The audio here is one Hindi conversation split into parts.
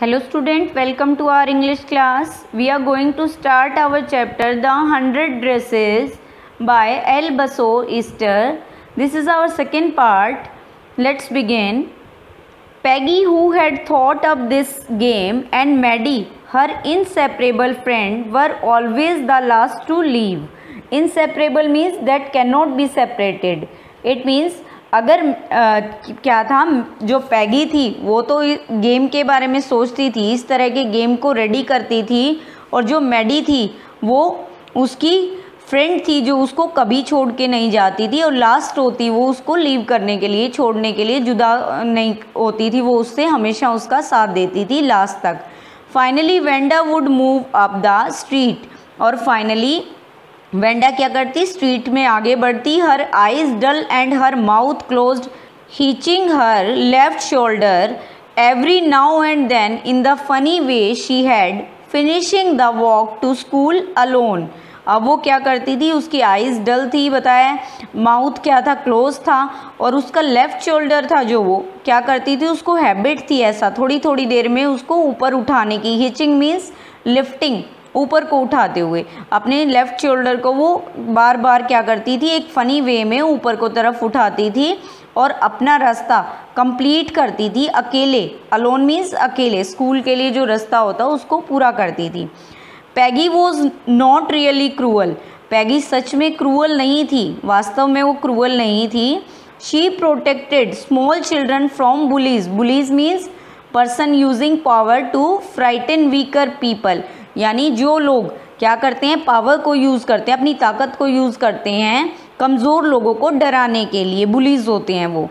Hello student, welcome to our English class. We are going to start our chapter The 100 Dresses by L. Basso Easter. This is our second part. Let's begin. Peggy, who had thought up this game, and Maddie, her inseparable friend, were always the last to leave. Inseparable means that cannot be separated. It means अगर क्या था, जो पैगी थी वो तो गेम के बारे में सोचती थी, इस तरह के गेम को रेडी करती थी, और जो मैडी थी वो उसकी फ्रेंड थी जो उसको कभी छोड़ के नहीं जाती थी, और लास्ट होती वो उसको लीव करने के लिए, छोड़ने के लिए जुदा नहीं होती थी, वो उससे हमेशा उसका साथ देती थी लास्ट तक. Finally Wanda would move up the street, और फाइनली वेंडा क्या करती, स्ट्रीट में आगे बढ़ती. Her eyes dull and her mouth closed, hitching her left shoulder every now and then in the funny way she had, finishing the walk to school alone. अब वो क्या करती थी, उसकी आइज डल थी बताया, माउथ क्या था, क्लोज था, और उसका लेफ्ट शोल्डर था जो वो क्या करती थी, उसको हैबिट थी ऐसा थोड़ी थोड़ी देर में उसको ऊपर उठाने की. हिचिंग मीन्स लिफ्टिंग, ऊपर को उठाते हुए अपने लेफ्ट शोल्डर को वो बार बार क्या करती थी, एक फ़नी वे में ऊपर को तरफ उठाती थी और अपना रास्ता कंप्लीट करती थी अकेले. अलोन मीन्स अकेले, स्कूल के लिए जो रास्ता होता उसको पूरा करती थी. पैगी वॉज नॉट रियली क्रूअल, पैगी सच में क्रूअल नहीं थी, वास्तव में वो क्रूअल नहीं थी. She protected small children from bullies. Bullies means person using power to frighten weaker people, यानी जो लोग क्या करते हैं, पावर को यूज़ करते हैं, अपनी ताकत को यूज़ करते हैं कमज़ोर लोगों को डराने के लिए. बुलीज होते हैं वो,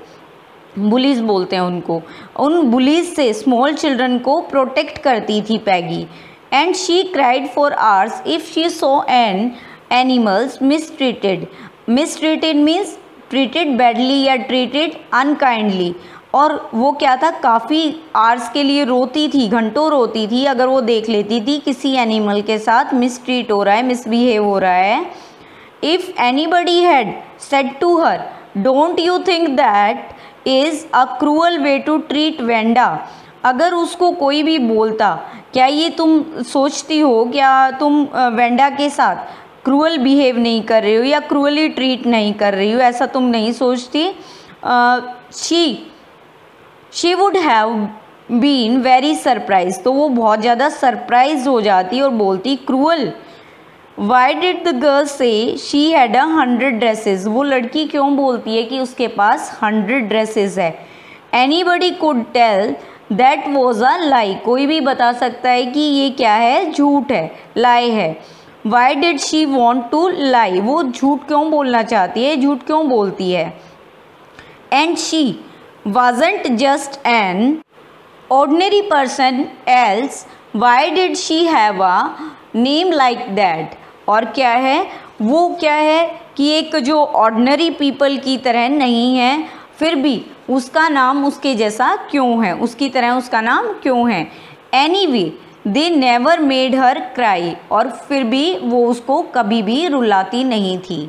बुलीज बोलते हैं उनको. उन बुलीज से स्मॉल चिल्ड्रन को प्रोटेक्ट करती थी Peggy. And she cried for hours if she saw an animals mistreated. Mistreated means treated badly या ट्रीटेड अनकाइंडली. और वो क्या था, काफ़ी आवर्स के लिए रोती थी, घंटों रोती थी अगर वो देख लेती थी किसी एनिमल के साथ मिसट्रीट हो रहा है, मिसबिहेव हो रहा है. If anybody had said to her, don't you think that is a cruel way to treat Wanda. अगर उसको कोई भी बोलता, क्या ये तुम सोचती हो, क्या तुम वेंडा के साथ क्रूअल बिहेव नहीं कर रही हो या क्रूअली ट्रीट नहीं कर रही हो, ऐसा तुम नहीं सोचती. She would have been very surprise, तो वो बहुत ज़्यादा सरप्राइज हो जाती और बोलती cruel. Why did the girl say she had 100 dresses. वो लड़की क्यों बोलती है कि उसके पास 100 ड्रेसेस है. Anybody could tell that was a lie. कोई भी बता सकता है कि ये क्या है, झूठ है, लाई है. Why did she want to lie. वो झूठ क्यों बोलना चाहती है, झूठ क्यों बोलती है. And she wasn't just an ordinary person else, why did she have a name like that. और क्या है, वो क्या है कि एक जो ordinary people की तरह नहीं है, फिर भी उसका नाम उसके जैसा क्यों है, उसकी तरह उसका नाम क्यों है. anyway they never made her cry, और फिर भी वो उसको कभी भी रुलाती नहीं थी.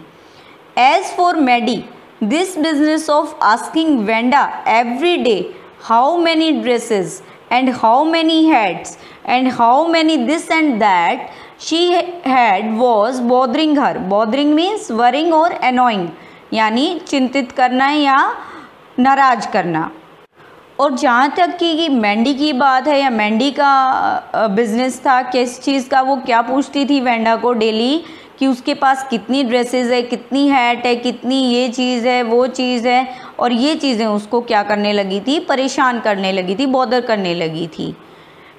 as for Maddie, this business of asking Venda every day how many dresses and how many hats and how many this and that she had was bothering her. Bothering means worrying or annoying, यानी चिंतित करना या नाराज करना. और जहाँ तक कि मैंडी की बात है या मैंडी का बिजनेस था किस चीज़ का, वो क्या पूछती थी वेंडा को डेली कि उसके पास कितनी ड्रेसेस है, कितनी हैट है, कितनी ये चीज़ है, वो चीज़ है, और ये चीज़ें उसको क्या करने लगी थी, परेशान करने लगी थी, बॉदर करने लगी थी.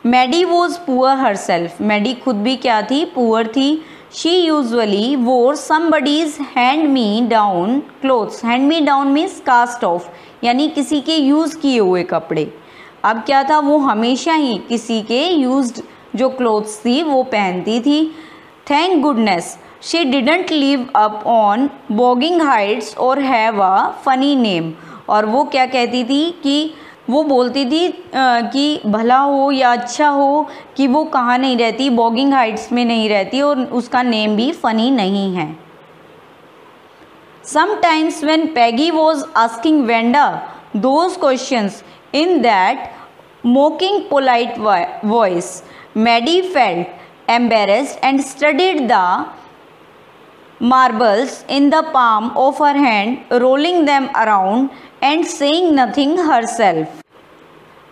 Maddie was poor herself. Maddie खुद भी क्या थी, पुअर थी. She usually wore somebody's hand me down clothes. Hand me down means cast off, यानी किसी के यूज़ किए हुए कपड़े. अब क्या था, वो हमेशा ही किसी के यूज्ड जो क्लोथ्स थी वो पहनती थी. Thank goodness she didn't live up on bogging heights or have a funny name. और वो क्या कहती थी कि वो बोलती थी कि भला हो या अच्छा हो कि वो कहाँ नहीं रहती, बॉगिंग हाइट्स में नहीं रहती, और उसका नेम भी फ़नी नहीं है. Sometimes when Peggy was asking Venda those questions in that mocking polite voice. Maddie felt embarrassed and studied the marbles in the palm of her hand, rolling them around and saying nothing herself.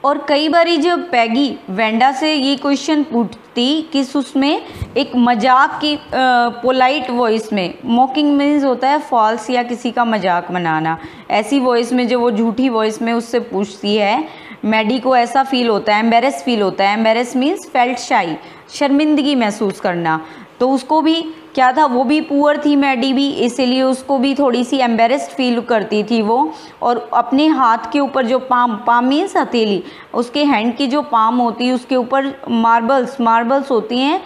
और कई बारी जब पैगी वेंडा से ये क्वेश्चन पूछती कि उसमें एक मजाक की पोलाइट वॉइस में, मॉकिंग मीन्स होता है फॉल्स या किसी का मजाक बनाना, ऐसी वॉइस में जो वो झूठी वॉइस में उससे पूछती है, मैडी को ऐसा फील होता है, एम्बेरस फील होता है। एम्बेरस मीन्स फेल्ट शाई, शर्मिंदगी महसूस करना। तो उसको भी क्या था, वो भी पुअर थी मैडी भी, इसीलिए उसको भी थोड़ी सी एम्बेरस्ड फील करती थी वो। और अपने हाथ के ऊपर जो पाम मीन्स हथेली, उसके हैंड की जो पाम होती है उसके ऊपर मार्बल्स होती हैं,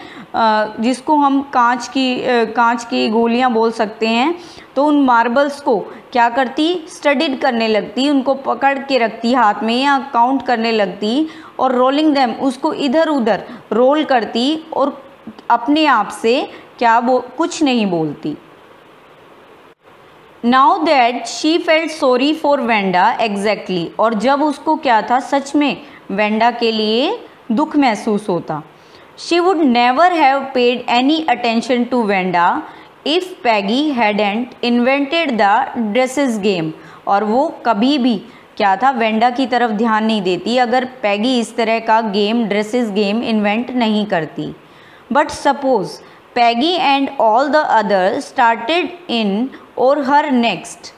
जिसको हम कांच की गोलियां बोल सकते हैं। तो उन मार्बल्स को क्या करती, स्टडीड करने लगती, उनको पकड़ के रखती हाथ में या काउंट करने लगती, और रोलिंग देम, उसको इधर उधर रोल करती और अपने आप से क्या कुछ नहीं बोलती। Now that she felt sorry for Wanda exactly, और जब उसको क्या था, सच में वेंडा के लिए दुख महसूस होता। She would never have paid any attention to Wanda if Peggy hadn't invented the dresses game, और वो कभी भी क्या था, वेंडा की तरफ ध्यान नहीं देती अगर पैगी इस तरह का गेम, ड्रेसेस गेम इन्वेंट नहीं करती। But suppose Peggy and all the other started in और हर नेक्स्ट,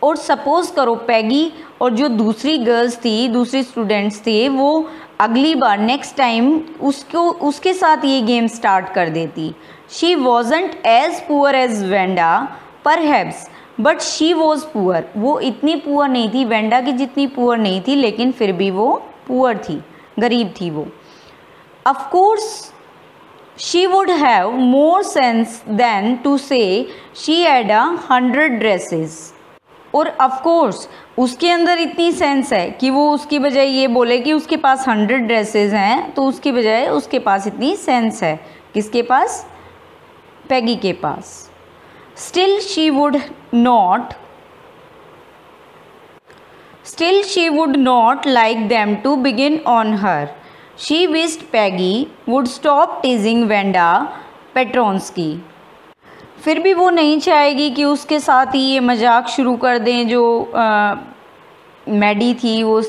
और सपोज करो पैगी और जो दूसरी गर्ल्स थी, दूसरी स्टूडेंट्स थे, वो अगली बार नेक्स्ट टाइम उसके साथ ये गेम स्टार्ट कर देती। She wasn't as poor as Wanda perhaps, but she was poor, वो इतनी पुअर नहीं थी, वेंडा की जितनी पुअर नहीं थी, लेकिन फिर भी वो पुअर थी, गरीब थी वो। Of course, she would have more sense than to say she had 100 dresses. और of course, उसके अंदर इतनी सेंस है कि वो उसकी बजाय ये बोले कि उसके पास 100 ड्रेसेस हैं, तो उसकी बजाय उसके पास इतनी सेंस है। किसके पास? पैगी के पास। Still she would not like them to begin on her. She wished Peggy would stop teasing Vanda Petronsky. फिर भी वो नहीं चाहेगी कि उसके साथ ही ये मजाक शुरू कर दें जो मैडी थी, वो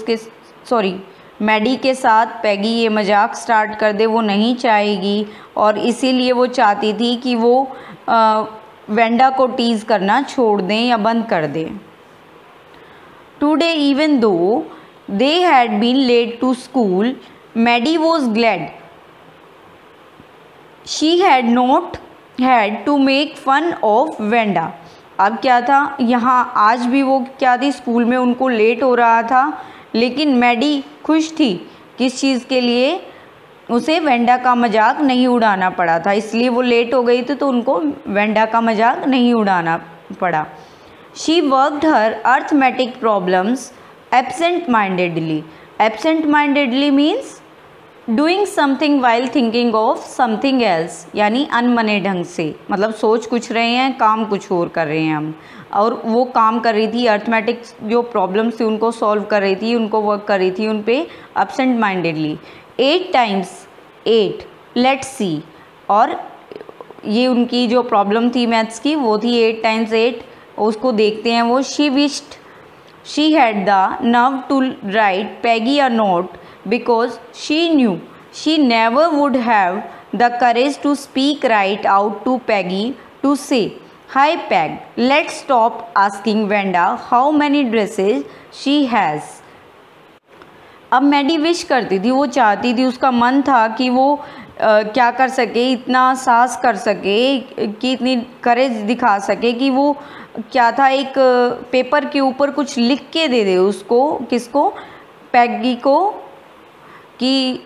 मैडी के साथ पैगी ये मजाक स्टार्ट कर दे, वो नहीं चाहेगी। और इसीलिए वो चाहती थी कि वो वेंडा को टीज़ करना छोड़ दें या बंद कर दें। Today even though they had been late to school, Maddie was glad she had not had to make fun of Vanda. अब क्या था, यहाँ आज भी वो क्या थी, स्कूल में उनको लेट हो रहा था, लेकिन मैडी खुश थी किस चीज़ के लिए, उसे वेंडा का मजाक नहीं उड़ाना पड़ा था, इसलिए वो लेट हो गई थी तो उनको वेंडा का मजाक नहीं उड़ाना पड़ा। She worked her arithmetic problems absent-mindedly. Absent-mindedly means doing something while thinking of something else, यानी अनमने ढंग से, मतलब सोच कुछ रहे हैं, काम कुछ और कर रहे हैं हम। और वो काम कर रही थी, अर्थमेटिक्स जो प्रॉब्लम्स थी उनको सॉल्व कर रही थी, उनको वर्क कर रही थी उन पे absent mindedly. 8 times 8 let's see, और ये उनकी जो प्रॉब्लम थी मैथ्स की वो थी 8 times 8, उसको देखते हैं वो। She wished she had the nerve to write Peggy a note because she knew she never would have the courage to speak right out to Peggy to say, "Hi Peg, let's stop asking Vanda how many dresses she has." अब मैडी विश करती थी, वो चाहती थी, उसका मन था कि वो क्या कर सके, इतना साहस कर सके, कि इतनी करेज दिखा सके कि वो क्या था, एक पेपर के ऊपर कुछ लिख के दे दे उसको, किसको, पैगी को, कि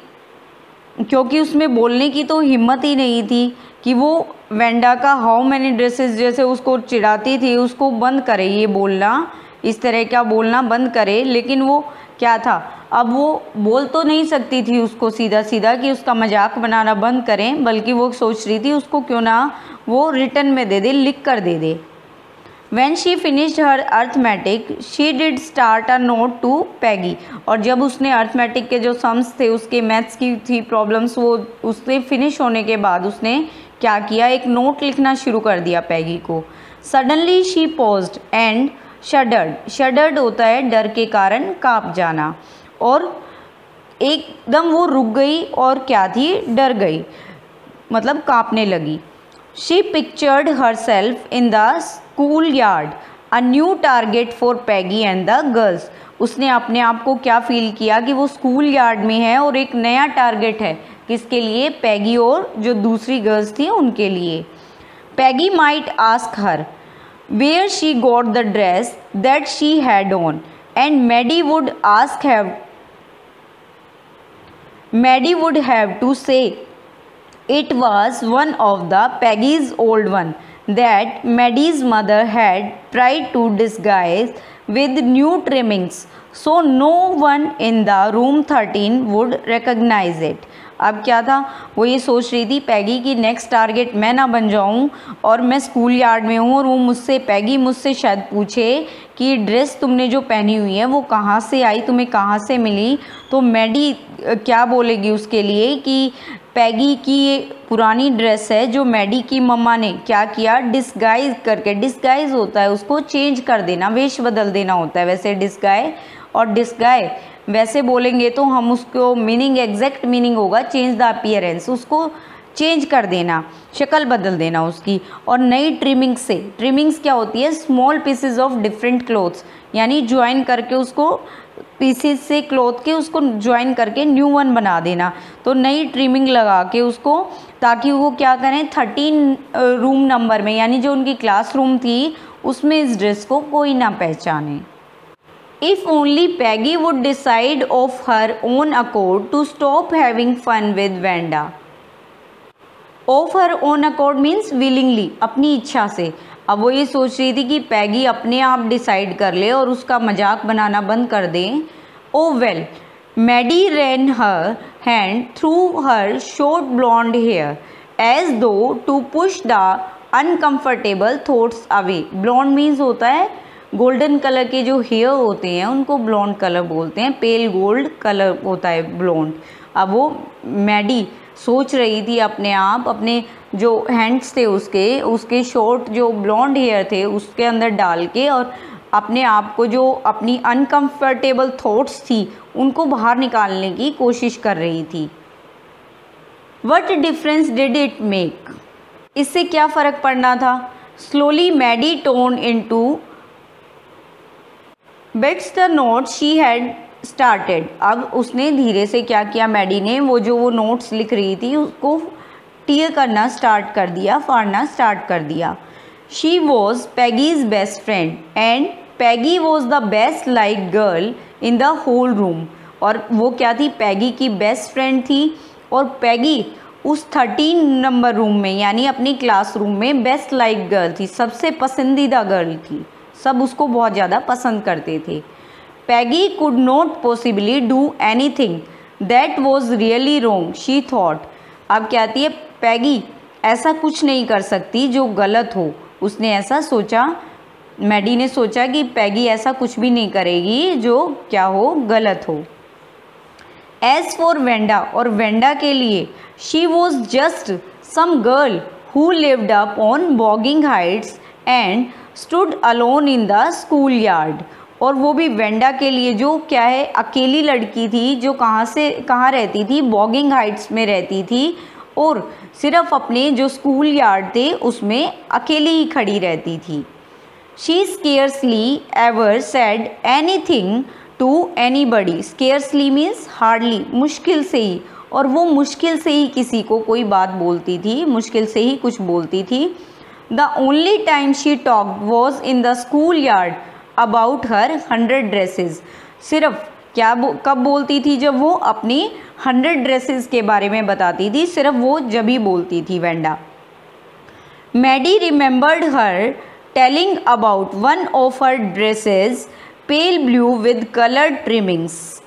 क्योंकि उसमें बोलने की तो हिम्मत ही नहीं थी कि वो वेंडा का हाउ मैनी ड्रेसेस जैसे उसको चिढ़ाती थी, उसको बंद करे ये बोलना, इस तरह का बोलना बंद करे। लेकिन वो क्या था, अब वो बोल तो नहीं सकती थी उसको सीधा सीधा कि उसका मजाक बनाना बंद करें, बल्कि वो सोच रही थी उसको क्यों ना वो रिटर्न में दे दे, लिख कर दे दे। When she finished her arithmetic, she did start a note to Peggy. और जब उसने अर्थमेटिक के जो सम्स थे, उसके मैथ्स की थी प्रॉब्लम्स, वो उसने फिनिश होने के बाद उसने क्या किया, एक नोट लिखना शुरू कर दिया पैगी को. Suddenly she paused and shuddered. Shuddered होता है डर के कारण काँप जाना, और एकदम वो रुक गई और क्या थी, डर गई, मतलब काँपने लगी. She pictured herself in the schoolyard, a new target for Peggy and the girls. उसने अपने आप को क्या फील किया कि वो स्कूल यार्ड में है और एक नया टारगेट है, किसके लिए, पैगी और जो दूसरी गर्ल्स थी उनके लिए. Peggy might ask her where she got the dress that she had on, and Maddie would have to say it was one of the Peggy's old one that Maddie's mother had tried to disguise with new trimmings, so no one in the room 13 would recognize it. अब क्या था, वो ये सोच रही थी पैगी की नेक्स्ट टारगेट मैं ना बन जाऊं और मैं स्कूल यार्ड में हूँ और वो पैगी मुझसे शायद पूछे कि ड्रेस तुमने जो पहनी हुई है वो कहाँ से आई, तुम्हें कहाँ से मिली. तो मैडी क्या बोलेगी उसके लिए कि पैगी की ये पुरानी ड्रेस है जो मैडी की मम्मा ने क्या किया, डिस्गाइज करके. डिस्गाइज होता है उसको चेंज कर देना, वेश बदल देना होता है. वैसे डिस्गाई और डिस्गाई वैसे बोलेंगे तो हम उसको मीनिंग, एग्जैक्ट मीनिंग होगा चेंज द अपीयरेंस, उसको चेंज कर देना, शक्ल बदल देना उसकी. और नई ट्रिमिंग से, ट्रिमिंग्स क्या होती है, small pieces of different clothes, यानी ज्वाइन करके उसको पीसेस से क्लॉथ के उसको ज्वाइन करके न्यू वन बना देना. तो नई ट्रिमिंग लगा के उसको, ताकि वो क्या करें 13 रूम नंबर में, यानी जो उनकी क्लासरूम थी उसमें इस ड्रेस को कोई ना पहचाने. If only Peggy would decide of her own accord to stop having fun with Wanda. Of her own accord means willingly, अपनी इच्छा से. अब वो ये सोच रही थी कि पैगी अपने आप डिसाइड कर ले और उसका मजाक बनाना बंद कर दे. Oh well, Maddie ran her hand through her short blonde hair as though to push the uncomfortable thoughts away. Blonde means होता है गोल्डन कलर के जो हेयर होते हैं उनको ब्लॉन्ड कलर बोलते हैं, पेल गोल्ड कलर होता है ब्लॉन्ड. अब वो मैडी सोच रही थी अपने आप, अपने जो हैंड्स थे उसके शॉर्ट जो ब्लॉन्ड हेयर थे उसके अंदर डाल के, और अपने आप को जो अपनी अनकंफर्टेबल थॉट्स थी उनको बाहर निकालने की कोशिश कर रही थी. What difference did it make, इससे क्या फ़र्क पड़ना था. Slowly Maddie tore into bits the note she had started. अब उसने धीरे से क्या किया, मैडी ने वो नोट्स लिख रही थी उसको टीयर करना स्टार्ट कर दिया, फाड़ना स्टार्ट कर दिया. She was Peggy's best friend and Peggy was the best liked girl in the whole room. और वो क्या थी, पैगी की बेस्ट फ्रेंड थी, और पैगी उस 13 नंबर रूम में यानी अपनी क्लासरूम में बेस्ट लाइक गर्ल थी, सबसे पसंदीदा गर्ल थी, सब उसको बहुत ज़्यादा पसंद करते थे. Peggy could not possibly do anything that was really wrong she thought. अब कहती है पैगी ऐसा कुछ नहीं कर सकती जो गलत हो, उसने ऐसा सोचा, मैडी ने सोचा कि पैगी ऐसा कुछ भी नहीं करेगी जो क्या हो, गलत हो. एज फॉर वेंडा, और वेंडा के लिए, she was just some girl who lived up on Boggins Heights and stood alone in the school yard. और वो भी वेंडा के लिए जो क्या है, अकेली लड़की थी जो कहाँ रहती थी, बॉगिंग हाइट्स में रहती थी, और सिर्फ अपने जो स्कूल यार्ड थे उसमें अकेली ही खड़ी रहती थी. She scarcely ever said anything to anybody. Scarcely means hardly, मुश्किल से ही, और वो मुश्किल से ही किसी को कोई बात बोलती थी, मुश्किल से ही कुछ बोलती थी. The only time she talked was in the schoolyard about her 100 dresses. सिर्फ क्या कब बोलती थी, जब वो अपनी 100 ड्रेसेस के बारे में बताती थी, सिर्फ वो जब ही बोलती थी Wanda. Maddie remembered her telling about one of her dresses pale blue with coloured trimmings.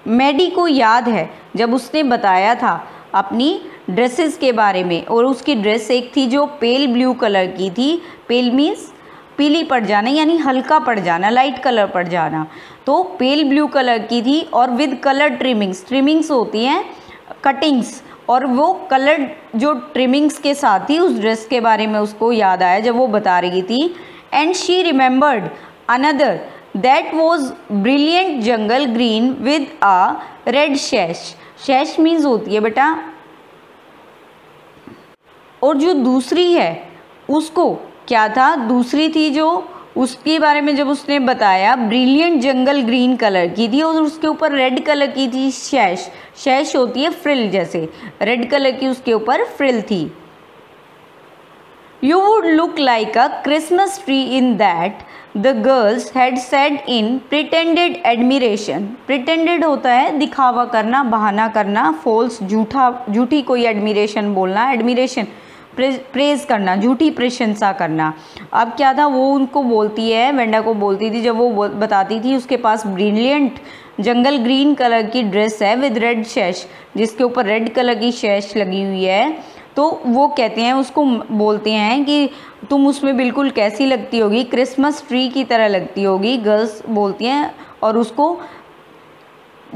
Maddie को याद है जब उसने बताया था अपनी ड्रेसेस के बारे में, और उसकी ड्रेस एक थी जो पेल ब्लू कलर की थी. पेल मीन्स पीली पड़ जाना यानी हल्का पड़ जाना, लाइट कलर पड़ जाना। तो पेल ब्लू कलर की थी और विद कलर ट्रिमिंग्स, ट्रिमिंग्स होती हैं कटिंग्स, और वो कलर जो ट्रिमिंग्स के साथ थी उस ड्रेस के बारे में उसको याद आया जब वो बता रही थी। And she remembered another that was brilliant jungle green with a red sash. Sash means होती है बेटा, और जो दूसरी है उसको क्या था, दूसरी थी जो उसके बारे में जब उसने बताया ब्रिलियंट जंगल ग्रीन कलर की थी और उसके ऊपर रेड कलर की थी शैश। शैश होती है फ्रिल जैसे, रेड कलर की उसके ऊपर फ्रिल थी। You would look like a Christmas tree in that the girls had said in pretended admiration. Pretended होता है दिखावा करना, बहाना करना, फॉल्स झूठा, झूठी कोई एडमिरेशन बोलना, एडमिरेशन प्रेज करना, झूठी प्रशंसा करना। अब क्या था, वो उनको बोलती है, वेंडा को बोलती थी जब वो बताती थी उसके पास ब्रिलियंट जंगल ग्रीन कलर की ड्रेस है विद रेड शैश, जिसके ऊपर रेड कलर की शैश लगी हुई है। तो वो कहते हैं, उसको बोलते हैं कि तुम उसमें बिल्कुल कैसी लगती होगी, क्रिसमस ट्री की तरह लगती होगी, गर्ल्स बोलती हैं, और उसको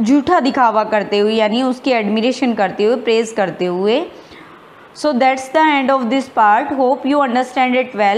झूठा दिखावा करते हुए यानी उसकी एडमिरेशन करते हुए, प्रेज करते हुए। So that's the end of this part. Hope you understand it well.